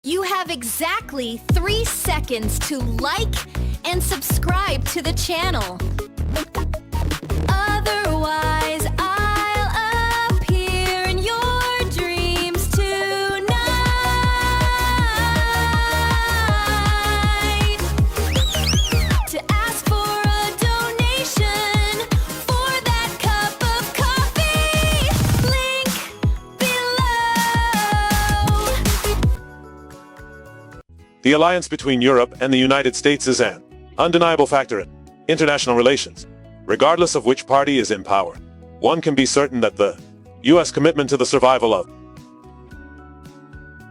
You have exactly 3 seconds to like and subscribe to the channel. Otherwise, I'll appear in your dreams tonight. To ask for a donation for that cup of coffee, link below. The alliance between Europe and the United States is an undeniable factor in international relations, regardless of which party is in power. One can be certain that the U.S. commitment to the survival of.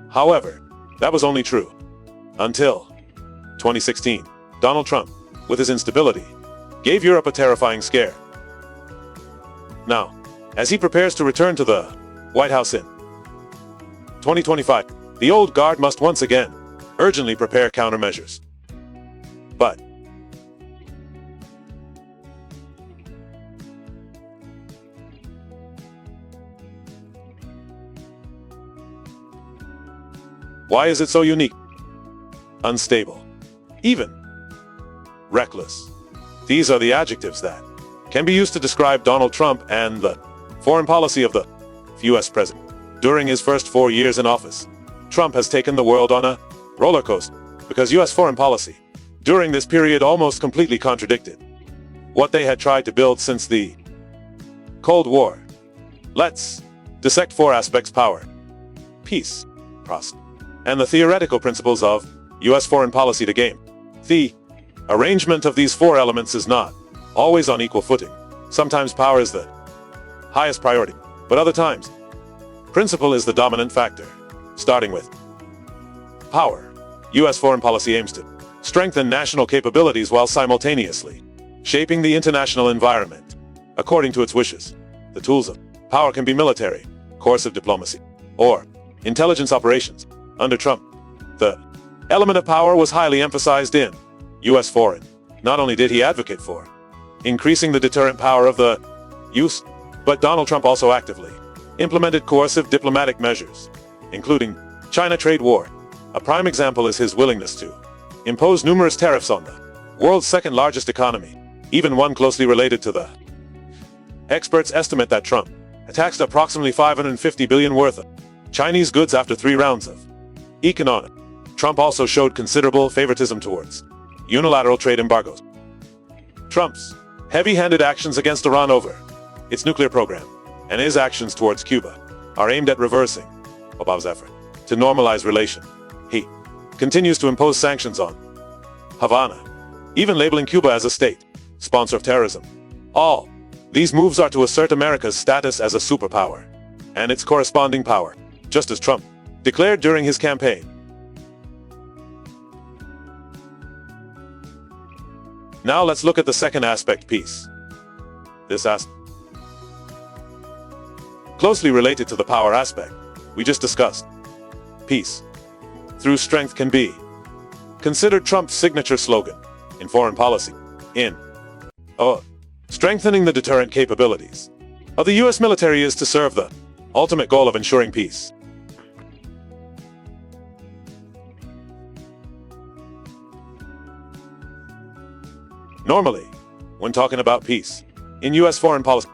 However, that was only true until 2016. Donald Trump, with his instability, gave Europe a terrifying scare. Now, as he prepares to return to the White House in 2025, the old guard must once again urgently prepare countermeasures. But why is it so unique? Unstable. Even reckless. These are the adjectives that can be used to describe Donald Trump and the foreign policy of the U.S. president. During his first 4 years in office, Trump has taken the world on a roller coaster because U.S. foreign policy during this period almost completely contradicted what they had tried to build since the Cold War. Let's dissect 4 aspects: power, peace, trust, and the theoretical principles of U.S. foreign policy to game. The arrangement of these 4 elements is not always on equal footing. Sometimes power is the highest priority, but other times, principle is the dominant factor. Starting with power, U.S. foreign policy aims to strengthen national capabilities while simultaneously shaping the international environment according to its wishes. The tools of power can be military, coercive diplomacy, or intelligence operations. Under Trump, the element of power was highly emphasized in U.S. foreign. Not only did he advocate for increasing the deterrent power of the U.S., but Donald Trump also actively implemented coercive diplomatic measures, including China trade war. A prime example is his willingness to impose numerous tariffs on the world's second largest economy, even one closely related to the. Experts estimate that Trump taxed approximately $550 billion worth of Chinese goods after 3 rounds of economic. Trump also showed considerable favoritism towards unilateral trade embargoes. Trump's heavy-handed actions against Iran over its nuclear program and his actions towards Cuba are aimed at reversing Obama's effort to normalize relations. He continues to impose sanctions on Havana, even labeling Cuba as a state sponsor of terrorism. All these moves are to assert America's status as a superpower and its corresponding power, just as Trump declared during his campaign. Now let's look at the second aspect, peace. This aspect, closely related to the power aspect we just discussed. Peace through strength can be considered Trump's signature slogan in foreign policy. Strengthening the deterrent capabilities of the U.S. military is to serve the ultimate goal of ensuring peace. Normally, when talking about peace in U.S. foreign policy,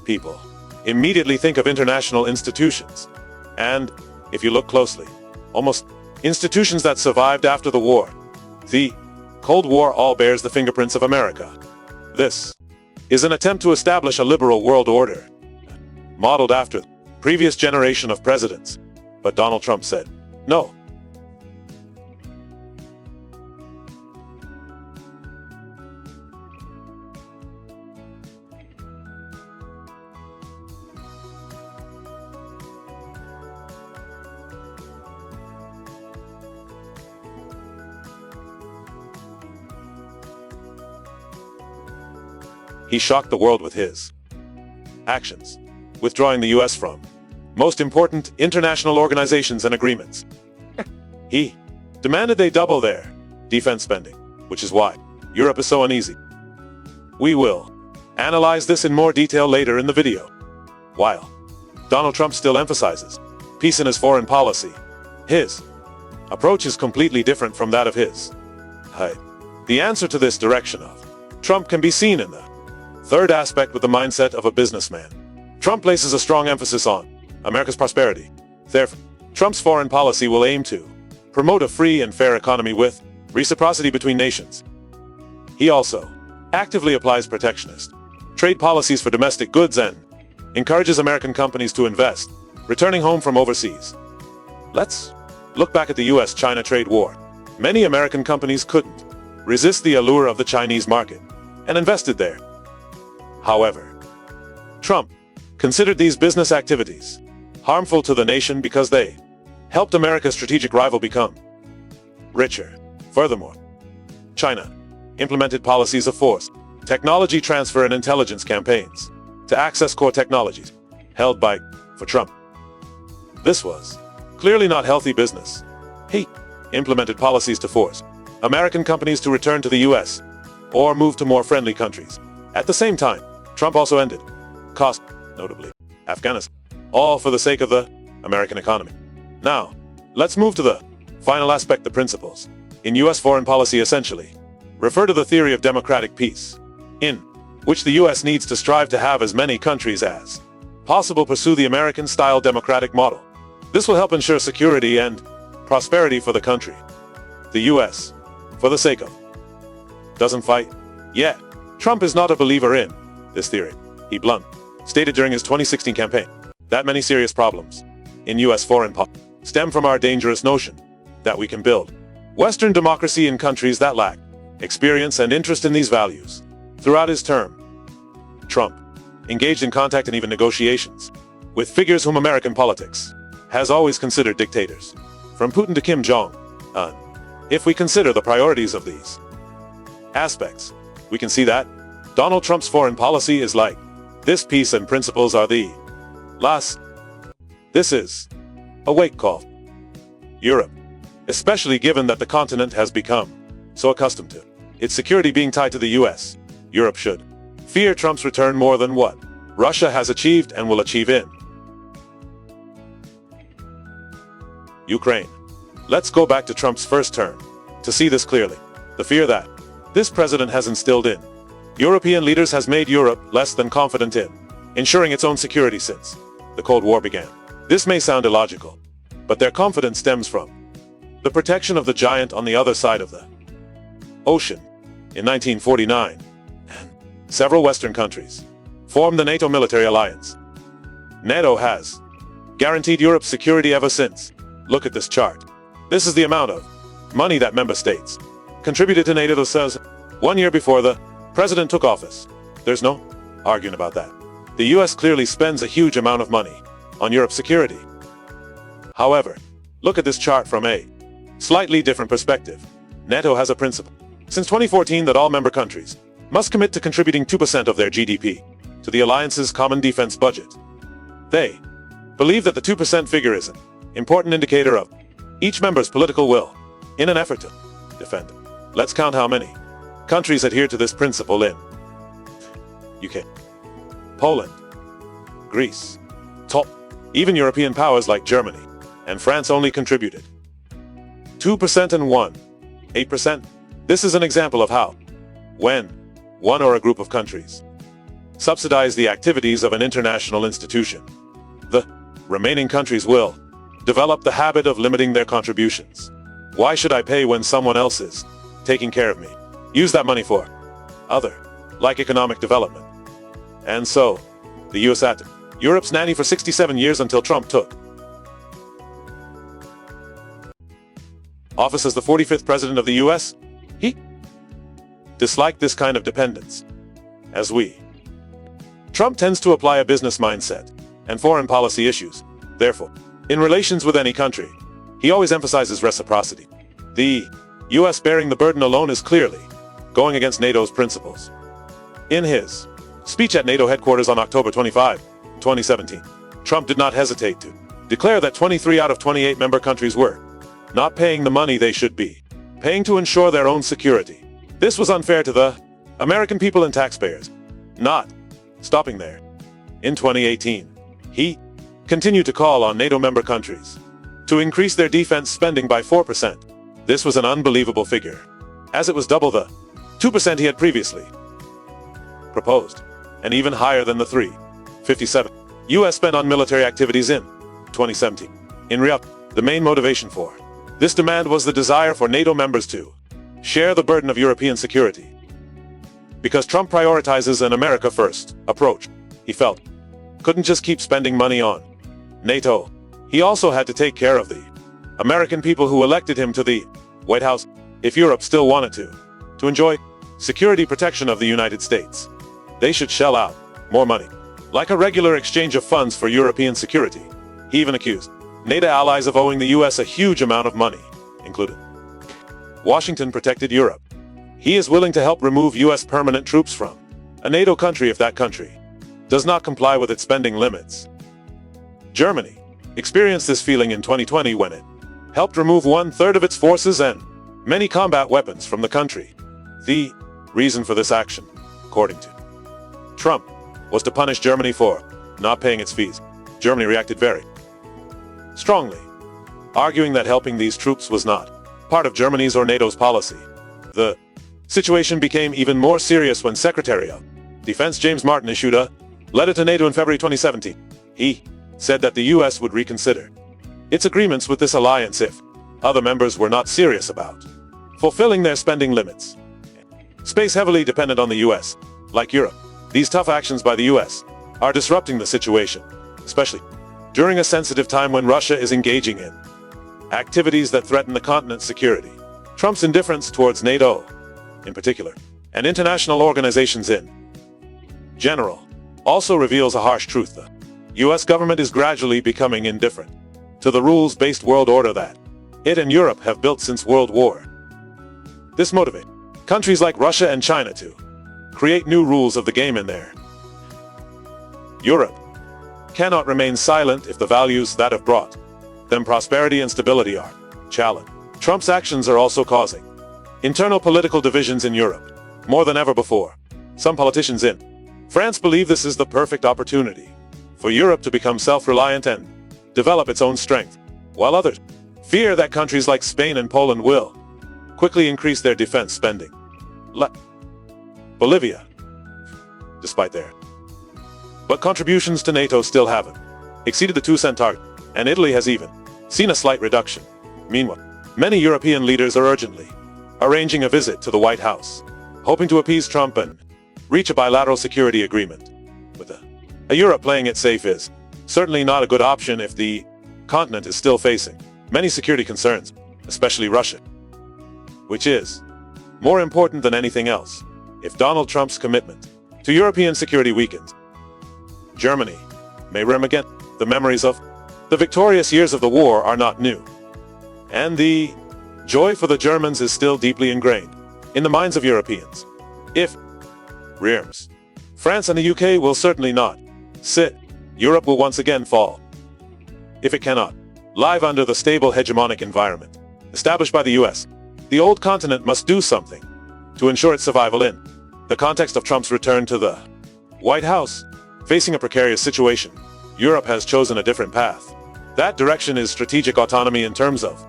people immediately think of international institutions, and if you look closely, almost institutions that survived after the war. The Cold War all bears the fingerprints of America. This is an attempt to establish a liberal world order, modeled after the previous generation of presidents. But Donald Trump said, no. He shocked the world with his actions, withdrawing the U.S. from most important international organizations and agreements. He demanded they double their defense spending, which is why Europe is so uneasy. We will analyze this in more detail later in the video. While Donald Trump still emphasizes peace in his foreign policy, his approach is completely different from that of his. The answer to this direction of Trump can be seen in the third aspect with the mindset of a businessman. Trump places a strong emphasis on America's prosperity. Therefore, Trump's foreign policy will aim to promote a free and fair economy with reciprocity between nations. He also actively applies protectionist trade policies for domestic goods and encourages American companies to invest, returning home from overseas. Let's look back at the US-China trade war. Many American companies couldn't resist the allure of the Chinese market and invested there. However, Trump considered these business activities harmful to the nation because they helped America's strategic rival become richer. Furthermore, China implemented policies of forced technology transfer and intelligence campaigns to access core technologies held by for Trump. This was clearly not healthy business. He implemented policies to force American companies to return to the US or move to more friendly countries. At the same time, Trump also ended cost, notably Afghanistan, all for the sake of the American economy. Now, let's move to the final aspect, the principles in US foreign policy essentially refer to the theory of democratic peace, in which the US needs to strive to have as many countries as possible pursue the American-style democratic model. This will help ensure security and prosperity for the country. The US, for the sake of, doesn't fight. Yet, Trump is not a believer in this theory. He bluntly stated during his 2016 campaign that many serious problems in US foreign policy stem from our dangerous notion that we can build Western democracy in countries that lack experience and interest in these values. Throughout his term, Trump engaged in contact and even negotiations with figures whom American politics has always considered dictators, from Putin to Kim Jong-un. If we consider the priorities of these aspects, we can see that Donald Trump's foreign policy is like this: peace and principles are the last. This is a wake call. Europe, especially given that the continent has become so accustomed to its security being tied to the US, Europe should fear Trump's return more than what Russia has achieved and will achieve in Ukraine. Let's go back to Trump's first term to see this clearly. The fear that this president has instilled in European leaders has made Europe less than confident in ensuring its own security since the Cold War began. This may sound illogical, but their confidence stems from the protection of the giant on the other side of the ocean. In 1949, several Western countries formed the NATO military alliance. NATO has guaranteed Europe's security ever since. Look at this chart. This is the amount of money that member states contributed to NATO says 1 year before the president took office. There's no arguing about that. The US clearly spends a huge amount of money on Europe's security. However, look at this chart from a slightly different perspective. NATO has a principle since 2014 that all member countries must commit to contributing 2% of their GDP to the alliance's common defense budget. They believe that the 2% figure is an important indicator of each member's political will in an effort to defend it. Let's count how many countries adhere to this principle in UK, Poland, Greece, top. Even European powers like Germany and France only contributed 2% and 8%. This is an example of how, when one or a group of countries subsidize the activities of an international institution, the remaining countries will develop the habit of limiting their contributions. Why should I pay when someone else is taking care of me? Use that money for other, like economic development. And so, the US acted Europe's nanny for 67 years until Trump took office as the 45th president of the US. He disliked this kind of dependence. As Trump tends to apply a business mindset and foreign policy issues. Therefore, in relations with any country, he always emphasizes reciprocity. The US bearing the burden alone is clearly going against NATO's principles. In his speech at NATO headquarters on October 25, 2017, Trump did not hesitate to declare that 23 out of 28 member countries were not paying the money they should be paying to ensure their own security. This was unfair to the American people and taxpayers. Not stopping there. In 2018, he continued to call on NATO member countries to increase their defense spending by 4%. This was an unbelievable figure, as it was double the 2% he had previously proposed, and even higher than the 3.57% US spent on military activities in 2017. In reality, the main motivation for this demand was the desire for NATO members to share the burden of European security. Because Trump prioritizes an America first approach, he felt, couldn't just keep spending money on NATO. He also had to take care of the American people who elected him to the White House. If Europe still wanted to enjoy security protection of the United States, they should shell out more money, like a regular exchange of funds for European security. He even accused NATO allies of owing the US a huge amount of money, including Washington protected Europe. He is willing to help remove US permanent troops from a NATO country if that country does not comply with its spending limits. Germany experienced this feeling in 2020 when it helped remove 1/3 of its forces and many combat weapons from the country. The reason for this action, according to Trump, was to punish Germany for not paying its fees. Germany reacted very strongly, arguing that helping these troops was not part of Germany's or NATO's policy. The situation became even more serious when Secretary of Defense James Martin issued a letter to NATO in February 2017. He said that the US would reconsider its agreements with this alliance if other members were not serious about fulfilling their spending limits. Space heavily dependent on the US, like Europe. These tough actions by the US are disrupting the situation, especially during a sensitive time when Russia is engaging in activities that threaten the continent's security. Trump's indifference towards NATO, in particular, and international organizations in general, also reveals a harsh truth. The US government is gradually becoming indifferent to the rules-based world order that it and Europe have built since World War. This motivates countries like Russia and China to create new rules of the game in there. Europe cannot remain silent if the values that have brought them prosperity and stability are challenged. Trump's actions are also causing internal political divisions in Europe, more than ever before. Some politicians in France believe this is the perfect opportunity for Europe to become self-reliant and develop its own strength, while others fear that countries like Spain and Poland will quickly increase their defense spending. Bolivia, despite their contributions to NATO, still haven't exceeded the 2% target, and Italy has even seen a slight reduction. Meanwhile, many European leaders are urgently arranging a visit to the White House, hoping to appease Trump and reach a bilateral security agreement. With a Europe playing it safe is certainly not a good option if the continent is still facing many security concerns, especially Russia, which is more important than anything else. If Donald Trump's commitment to European security weakens, Germany may rem again. The memories of the victorious years of the war are not new, and the joy for the Germans is still deeply ingrained in the minds of Europeans. If rearms, France and the UK will certainly not sit. Europe will once again fall. If it cannot live under the stable hegemonic environment established by the US, the old continent must do something to ensure its survival in the context of Trump's return to the White House. Facing a precarious situation, Europe has chosen a different path. That direction is strategic autonomy in terms of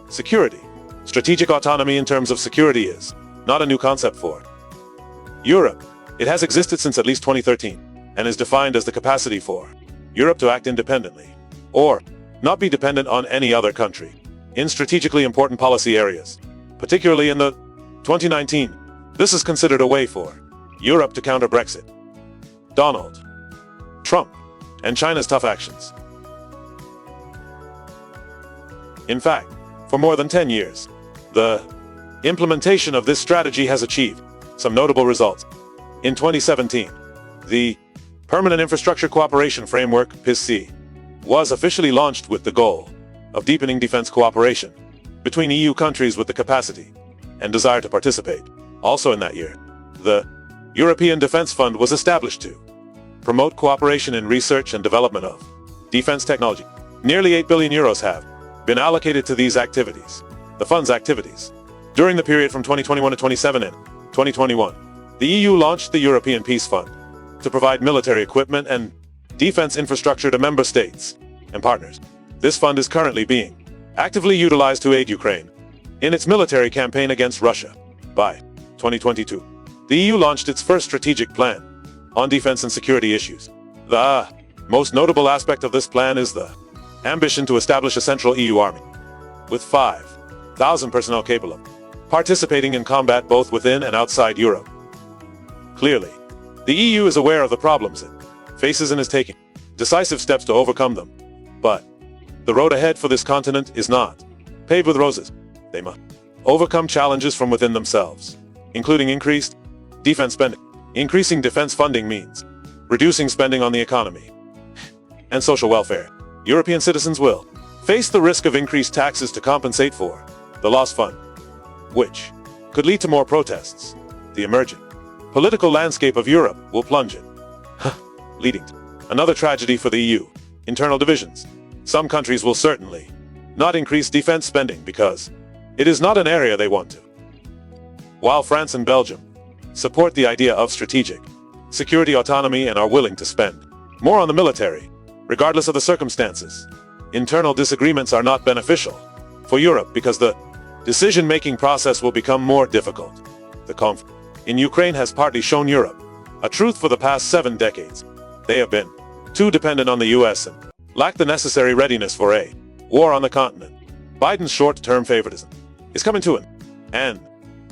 security. Strategic autonomy in terms of security is not a new concept for Europe. It has existed since at least 2013 and is defined as the capacity for Europe to act independently or not be dependent on any other country in strategically important policy areas. Particularly in the 2019, this is considered a way for Europe to counter Brexit, Donald Trump, and China's tough actions. In fact, for more than 10 years, the implementation of this strategy has achieved some notable results. In 2017, the Permanent Infrastructure Cooperation Framework, PISC, was officially launched with the goal of deepening defense cooperation between EU countries with the capacity and desire to participate. Also in that year, the European Defense Fund was established to promote cooperation in research and development of defense technology. Nearly 8 billion euros have been allocated to these activities. The fund's activities during the period from 2021 to 2027 and 2021, the EU launched the European Peace Fund to provide military equipment and defense infrastructure to member states and partners. This fund is currently being actively utilized to aid Ukraine in its military campaign against Russia. By 2022, the EU launched its first strategic plan on defense and security issues. The most notable aspect of this plan is the ambition to establish a central EU army with 5,000 personnel capable of participating in combat both within and outside Europe. Clearly, the EU is aware of the problems it faces and is taking decisive steps to overcome them. But the road ahead for this continent is not paved with roses. They must overcome challenges from within themselves, including increased defense spending. Increasing defense funding means reducing spending on the economy and social welfare. European citizens will face the risk of increased taxes to compensate for the lost fund, which could lead to more protests. The emergent political landscape of Europe will plunge it, leading to another tragedy for the EU: internal divisions. Some countries will certainly not increase defense spending because it is not an area they want to, while France and Belgium support the idea of strategic security autonomy and are willing to spend more on the military, regardless of the circumstances. Internal disagreements are not beneficial for Europe because the decision-making process will become more difficult. The conflict in Ukraine has partly shown Europe a truth for the past 7 decades. They have been too dependent on the US and lack the necessary readiness for a war on the continent. Biden's short-term favoritism is coming to an end.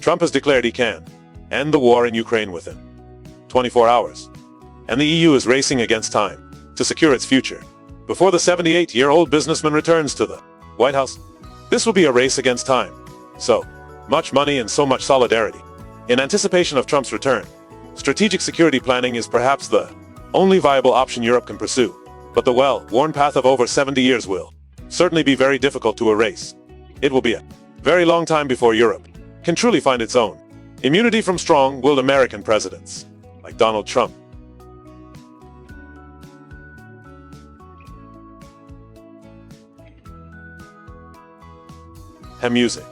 Trump has declared he can end the war in Ukraine within 24 hours. And the EU is racing against time to secure its future before the 78-year-old businessman returns to the White House. This will be a race against time. So much money and so much solidarity. In anticipation of Trump's return, strategic security planning is perhaps the only viable option Europe can pursue. But the well-worn path of over 70 years will certainly be very difficult to erase. It will be a very long time before Europe can truly find its own immunity from strong-willed American presidents like Donald Trump. Music.